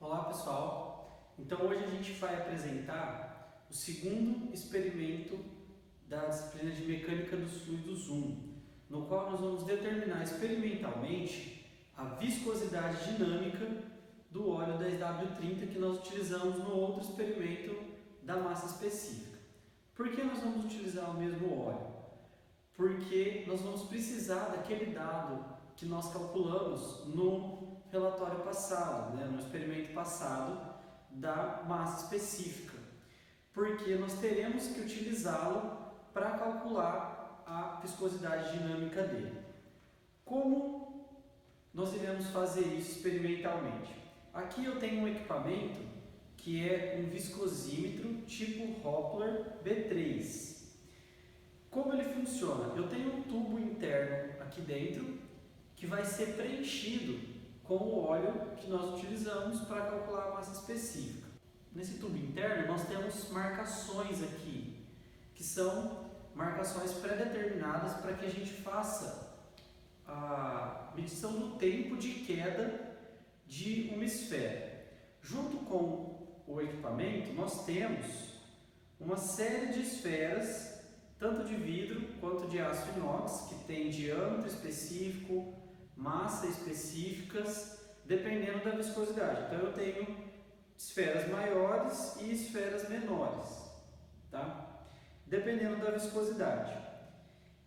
Olá pessoal, então hoje a gente vai apresentar o segundo experimento da disciplina de Mecânica dos Fluidos 1, no qual nós vamos determinar experimentalmente a viscosidade dinâmica do óleo 10W30 que nós utilizamos no outro experimento da massa específica. Por que nós vamos utilizar o mesmo óleo? Porque nós vamos precisar daquele dado que nós calculamos no relatório passado, no experimento passado da massa específica, porque nós teremos que utilizá-lo para calcular a viscosidade dinâmica dele. Como nós iremos fazer isso experimentalmente? Aqui eu tenho um equipamento que é um viscosímetro tipo Hoppler B3. Como ele funciona? Eu tenho um tubo interno aqui dentro que vai ser preenchido com o óleo que nós utilizamos para calcular a massa específica. Nesse tubo interno nós temos marcações aqui, que são marcações pré-determinadas para que a gente faça a medição do tempo de queda de uma esfera. Junto com o equipamento nós temos uma série de esferas, tanto de vidro quanto de aço inox, que tem diâmetro específico, massa específicas, dependendo da viscosidade. Então eu tenho esferas maiores e esferas menores, tá? Dependendo da viscosidade.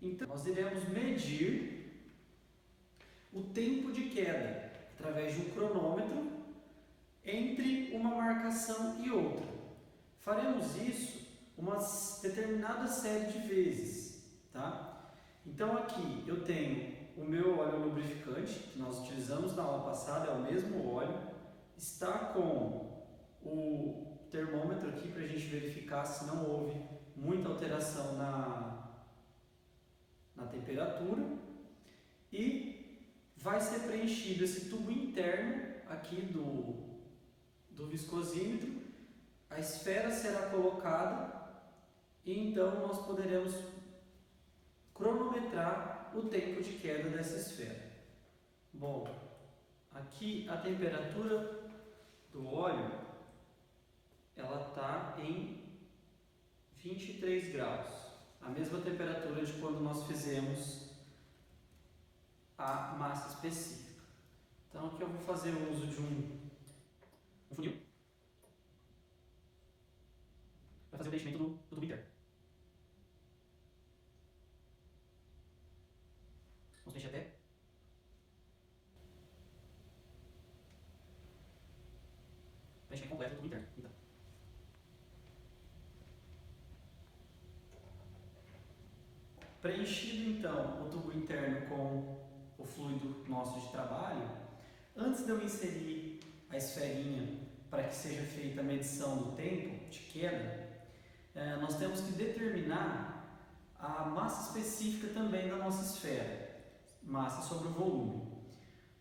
Então nós iremos medir o tempo de queda através de um cronômetro entre uma marcação e outra. Faremos isso uma determinada série de vezes, tá? Então aqui eu tenho o meu óleo lubrificante, que nós utilizamos na aula passada, é o mesmo óleo, está com o termômetro aqui para a gente verificar se não houve muita alteração na temperatura, e vai ser preenchido esse tubo interno aqui do viscosímetro, a esfera será colocada e então nós poderemos cronometrar o tempo de queda dessa esfera. Bom, aqui a temperatura do óleo ela está em 23 graus, a mesma temperatura de quando nós fizemos a massa específica. Então aqui eu vou fazer uso de um funil para fazer o preenchimento do tubo interno. Vamos preencher até preenchimento completo do tubo interno. Então, preenchido então o tubo interno com o fluido nosso de trabalho, antes de eu inserir a esferinha para que seja feita a medição do tempo de queda, nós temos que determinar a massa específica também da nossa esfera, massa sobre o volume.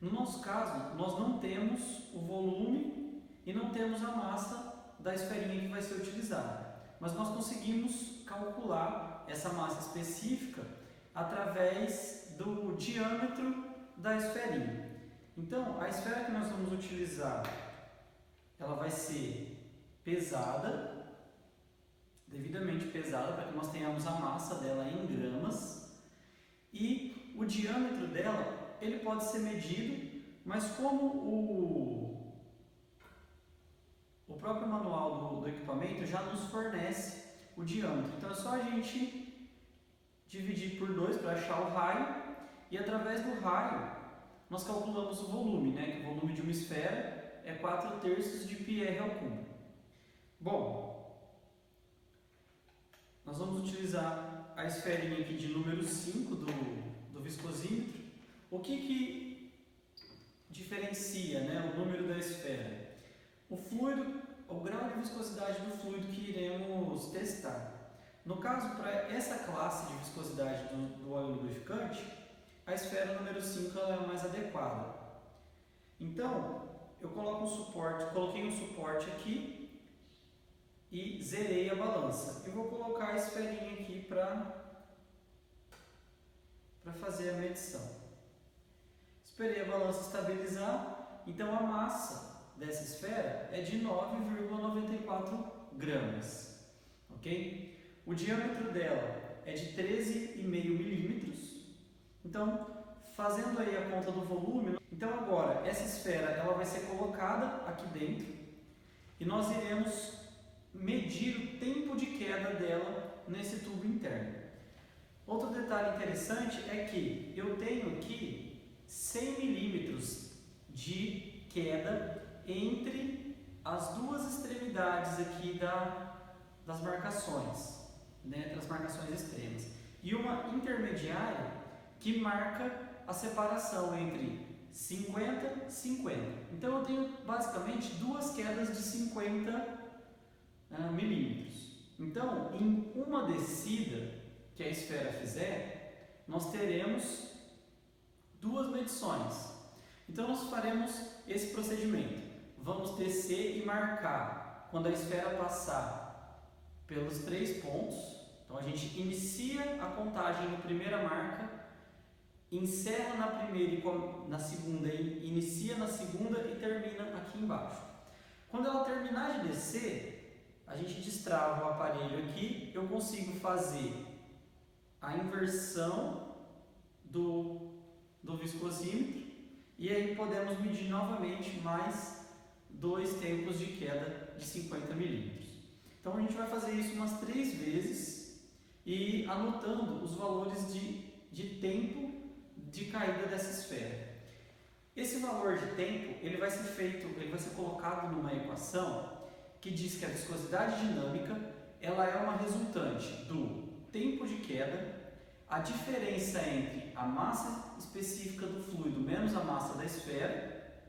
No nosso caso, nós não temos o volume e não temos a massa da esferinha que vai ser utilizada, mas nós conseguimos calcular essa massa específica através do diâmetro da esferinha. Então, a esfera que nós vamos utilizar, ela vai ser pesada, devidamente pesada, para que nós tenhamos a massa dela em gramas, e o diâmetro dela, ele pode ser medido, mas como o próprio manual do equipamento já nos fornece o diâmetro, então é só a gente dividir por 2 para achar o raio, e através do raio nós calculamos o volume, que o volume de uma esfera é 4/3 de πr ao cubo. Bom, nós vamos utilizar a esferinha aqui de número 5 do viscosímetro. O que diferencia o número da esfera? O fluido, o grau de viscosidade do fluido que iremos testar. No caso, para essa classe de viscosidade do óleo lubrificante, a esfera número 5 ela é mais adequada. Então, eu coloquei um suporte aqui e zerei a balança. Eu vou colocar a esferinha aqui para fazer a medição. Esperei a balança estabilizar, então a massa dessa esfera é de 9,94 gramas, ok? O diâmetro dela é de 13,5 milímetros. Então, fazendo aí a conta do volume, então agora essa esfera ela vai ser colocada aqui dentro e nós iremos medir o tempo de queda dela nesse tubo interno. Outro detalhe interessante é que eu tenho aqui 100 milímetros de queda entre as duas extremidades aqui das marcações, né, entre as marcações extremas, e uma intermediária que marca a separação entre 50 e 50. Então eu tenho basicamente duas quedas de 50 milímetros. Então, em uma descida que a esfera fizer, nós teremos duas medições. Então nós faremos esse procedimento. Vamos descer e marcar quando a esfera passar pelos 3 pontos. Então a gente inicia a contagem na primeira marca, encerra na primeira e na segunda, inicia na segunda e termina aqui embaixo. Quando ela terminar de descer, a gente destrava o aparelho aqui, eu consigo fazer a inversão do viscosímetro e aí podemos medir novamente mais 2 tempos de queda de 50 milímetros. Então a gente vai fazer isso umas 3 vezes e anotando os valores de tempo de caída dessa esfera. Esse valor de tempo ele vai ser colocado numa equação que diz que a viscosidade dinâmica ela é uma resultante do tempo de queda, a diferença entre a massa específica do fluido menos a massa da esfera,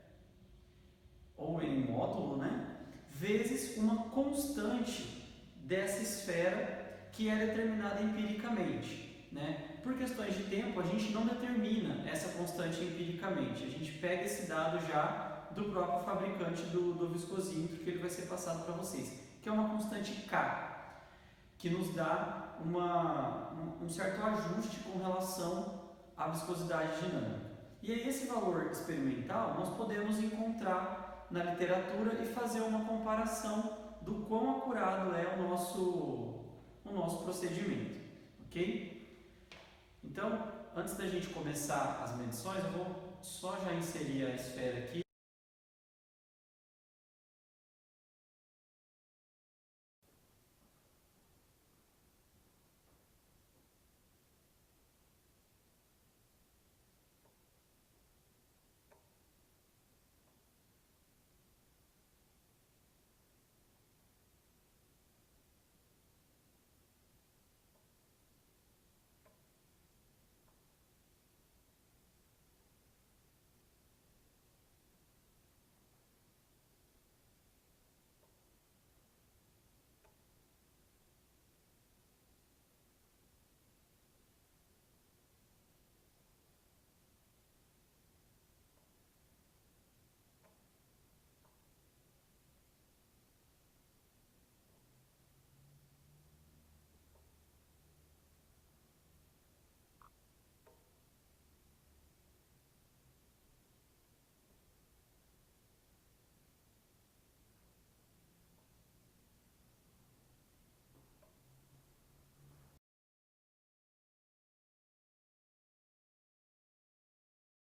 ou em módulo, né, vezes uma constante dessa esfera que é determinada empiricamente, né? Por questões de tempo, a gente não determina essa constante empiricamente, a gente pega esse dado já do próprio fabricante do viscosímetro que ele vai ser passado para vocês, que é uma constante K, que nos dá um certo ajuste com relação à viscosidade dinâmica. E aí esse valor experimental nós podemos encontrar na literatura e fazer uma comparação do quão acurado é o nosso procedimento, ok? Então, antes da gente começar as medições, eu vou só já inserir a esfera aqui.